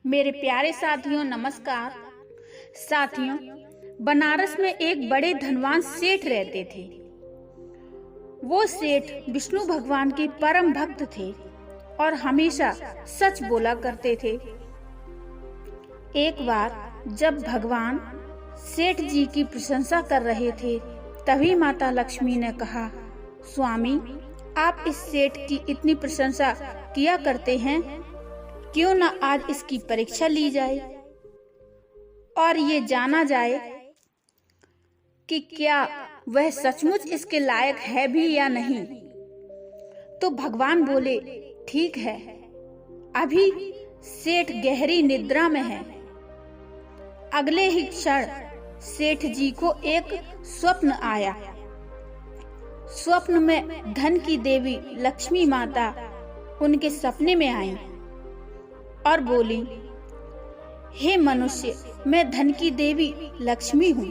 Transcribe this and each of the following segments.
मेरे प्यारे साथियों, नमस्कार। साथियों, बनारस में एक बड़े धनवान सेठ रहते थे। वो सेठ विष्णु भगवान के परम भक्त थे और हमेशा सच बोला करते थे। एक बार जब भगवान सेठ जी की प्रशंसा कर रहे थे, तभी माता लक्ष्मी ने कहा, स्वामी, आप इस सेठ की इतनी प्रशंसा किया करते हैं, क्यों न आज इसकी परीक्षा ली जाए और ये जाना जाए कि क्या वह सचमुच इसके लायक है भी या नहीं। तो भगवान बोले, ठीक है। अभी सेठ गहरी निद्रा में है। अगले ही क्षण सेठ जी को एक स्वप्न आया। स्वप्न में धन की देवी लक्ष्मी माता उनके सपने में आई और बोली, हे मनुष्य, मैं धन की देवी लक्ष्मी हूँ।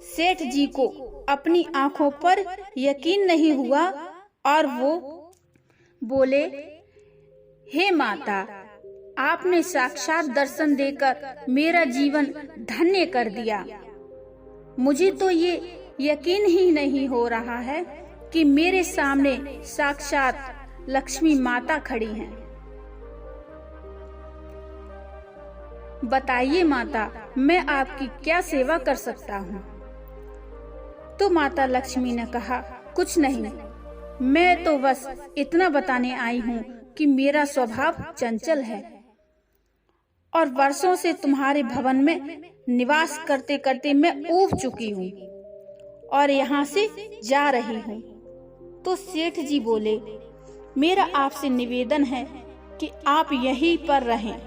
सेठ जी को अपनी आंखों पर यकीन नहीं हुआ और वो बोले, हे माता, आपने साक्षात दर्शन देकर मेरा जीवन धन्य कर दिया। मुझे तो ये यकीन ही नहीं हो रहा है कि मेरे सामने साक्षात लक्ष्मी माता खड़ी हैं। बताइए माता, मैं आपकी क्या सेवा कर सकता हूँ। तो माता लक्ष्मी ने कहा, कुछ नहीं, मैं तो बस इतना बताने आई हूँ कि मेरा स्वभाव चंचल है और वर्षों से तुम्हारे भवन में निवास करते करते मैं ऊब चुकी हूँ और यहाँ से जा रही हूँ। तो सेठ जी बोले, मेरा आपसे निवेदन है कि आप यहीं पर रहें,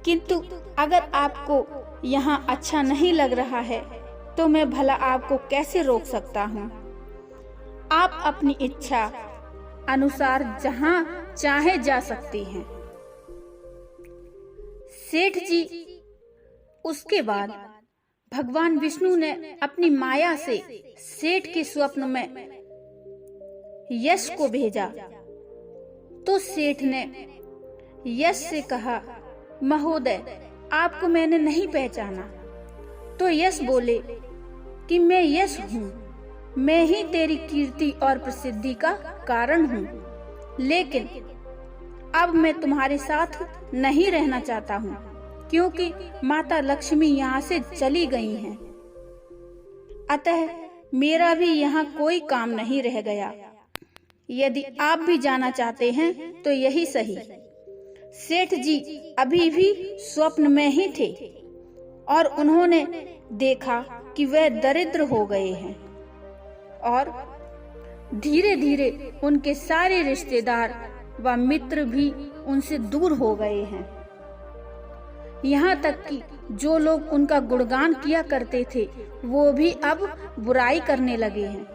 किंतु अगर आपको यहाँ अच्छा नहीं लग रहा है तो मैं भला आपको कैसे रोक सकता हूँ। आप अपनी इच्छा अनुसार जहाँ चाहे जा सकती हैं। सेठ जी उसके बाद भगवान विष्णु ने अपनी माया से सेठ के स्वप्न में यश को भेजा। तो सेठ ने यश से कहा, महोदय, आपको मैंने नहीं पहचाना। तो यश बोले कि मैं यश हूँ, मैं ही तेरी कीर्ति और प्रसिद्धि का कारण हूँ, लेकिन अब मैं तुम्हारे साथ नहीं रहना चाहता हूँ क्योंकि माता लक्ष्मी यहाँ से चली गई हैं। अतः मेरा भी यहाँ कोई काम नहीं रह गया। यदि आप भी जाना चाहते हैं तो यही सही। सेठ जी अभी भी स्वप्न में ही थे और उन्होंने देखा कि वह दरिद्र हो गए हैं और धीरे धीरे उनके सारे रिश्तेदार व मित्र भी उनसे दूर हो गए हैं। यहाँ तक कि जो लोग उनका गुणगान किया करते थे वो भी अब बुराई करने लगे हैं।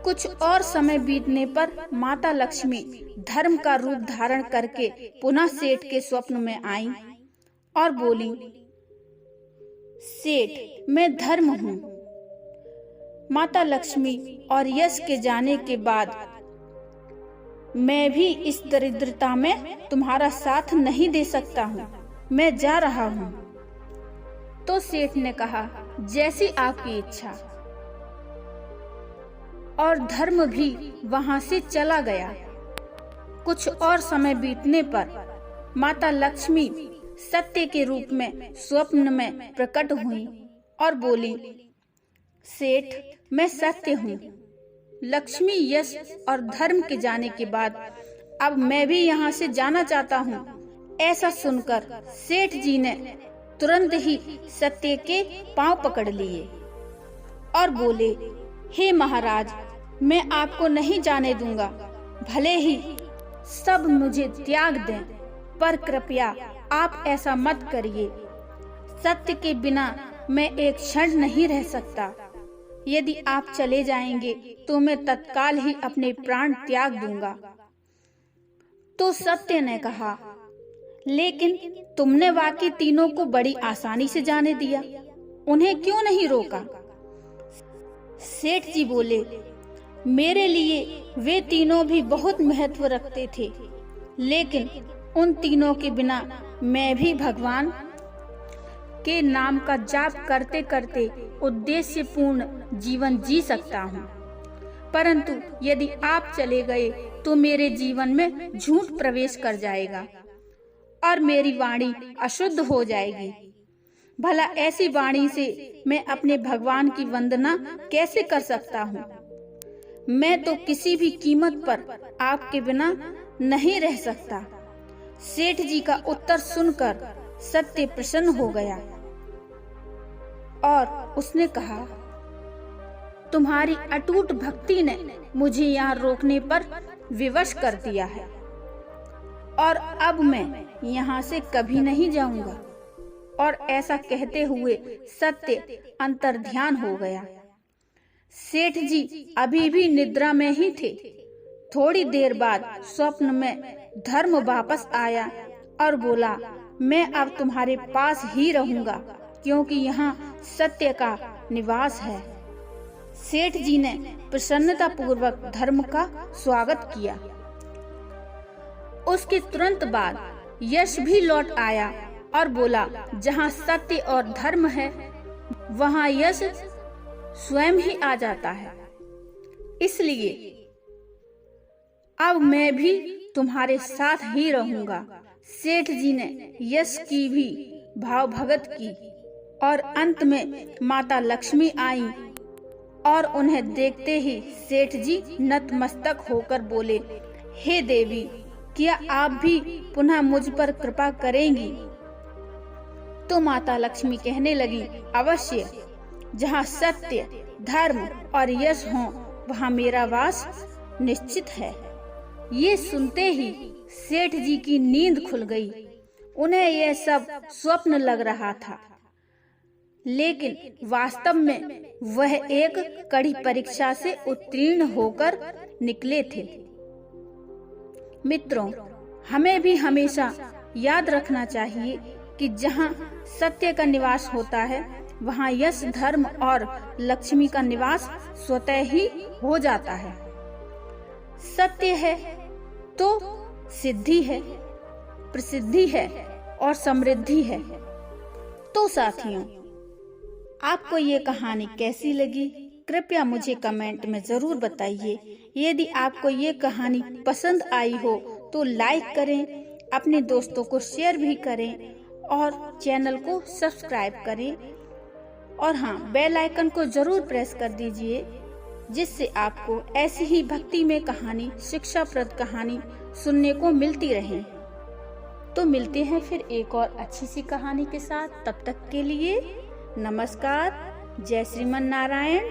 कुछ और समय बीतने पर माता लक्ष्मी धर्म का रूप धारण करके पुनः सेठ के स्वप्न में आई और बोली, सेठ, मैं धर्म हूँ। माता लक्ष्मी और यश के जाने के बाद मैं भी इस दरिद्रता में तुम्हारा साथ नहीं दे सकता हूँ, मैं जा रहा हूँ। तो सेठ ने कहा, जैसी आपकी इच्छा। और धर्म भी वहां से चला गया। कुछ और समय बीतने पर माता लक्ष्मी सत्य के रूप में स्वप्न में प्रकट हुई और बोली, सेठ, मैं सत्य हूँ। लक्ष्मी, यश और धर्म के जाने के बाद अब मैं भी यहाँ से जाना चाहता हूँ। ऐसा सुनकर सेठ जी ने तुरंत ही सत्य के पांव पकड़ लिए और बोले, हे महाराज, मैं आपको नहीं जाने दूंगा। भले ही सब मुझे त्याग दें, पर कृपया आप ऐसा मत करिए। सत्य के बिना मैं एक क्षण नहीं रह सकता। यदि आप चले जाएंगे तो मैं तत्काल ही अपने प्राण त्याग दूंगा। तो सत्य ने कहा, लेकिन तुमने वाकई तीनों को बड़ी आसानी से जाने दिया, उन्हें क्यों नहीं रोका। सेठ जी बोले, मेरे लिए वे तीनों भी बहुत महत्व रखते थे, लेकिन उन तीनों के बिना मैं भी भगवान के नाम का जाप करते करते उद्देश्यपूर्ण जीवन जी सकता हूँ। परंतु यदि आप चले गए तो मेरे जीवन में झूठ प्रवेश कर जाएगा और मेरी वाणी अशुद्ध हो जाएगी। भला ऐसी वाणी से मैं अपने भगवान की वंदना कैसे कर सकता हूँ? मैं तो किसी भी कीमत पर आपके बिना नहीं रह सकता। सेठ जी का उत्तर सुनकर सत्य प्रसन्न हो गया और उसने कहा, तुम्हारी अटूट भक्ति ने मुझे यहाँ रोकने पर विवश कर दिया है और अब मैं यहाँ से कभी नहीं जाऊंगा। और ऐसा कहते हुए सत्य अंतर्ध्यान हो गया। सेठ जी अभी भी निद्रा में ही थे। थोड़ी देर बाद स्वप्न में धर्म वापस आया और बोला, मैं अब तुम्हारे पास ही रहूंगा क्योंकि यहाँ सत्य का निवास है। सेठ जी ने प्रसन्नता पूर्वक धर्म का स्वागत किया। उसके तुरंत बाद यश भी लौट आया और बोला, जहाँ सत्य और धर्म है वहाँ यश स्वयं ही आ जाता है। इसलिए अब मैं भी तुम्हारे साथ ही रहूंगा। सेठ जी ने यश की भी भाव भगत की और अंत में माता लक्ष्मी आई और उन्हें देखते ही सेठ जी नतमस्तक होकर बोले, हे देवी, क्या आप भी पुनः मुझ पर कृपा करेंगी? तो माता लक्ष्मी कहने लगी, अवश्य, जहाँ सत्य, धर्म और यश हो वहाँ मेरा वास निश्चित है। ये सुनते ही सेठ जी की नींद खुल गई। उन्हें यह सब स्वप्न लग रहा था, लेकिन वास्तव में वह एक कड़ी परीक्षा से उत्तीर्ण होकर निकले थे। मित्रों, हमें भी हमेशा याद रखना चाहिए कि जहाँ सत्य का निवास होता है वहाँ यश, धर्म और लक्ष्मी का निवास स्वतः ही हो जाता है। सत्य है तो सिद्धि है, प्रसिद्धि है और समृद्धि है। तो साथियों, आपको ये कहानी कैसी लगी? कृपया मुझे कमेंट में जरूर बताइए। यदि आपको ये कहानी पसंद आई हो तो लाइक करें, अपने दोस्तों को शेयर भी करें और चैनल को सब्सक्राइब करें। और हाँ, बेल आइकन को जरूर प्रेस कर दीजिए, जिससे आपको ऐसी ही भक्ति में कहानी, शिक्षाप्रद कहानी सुनने को मिलती रहे। तो मिलते हैं फिर एक और अच्छी सी कहानी के साथ। तब तक के लिए नमस्कार। जय श्रीमन नारायण।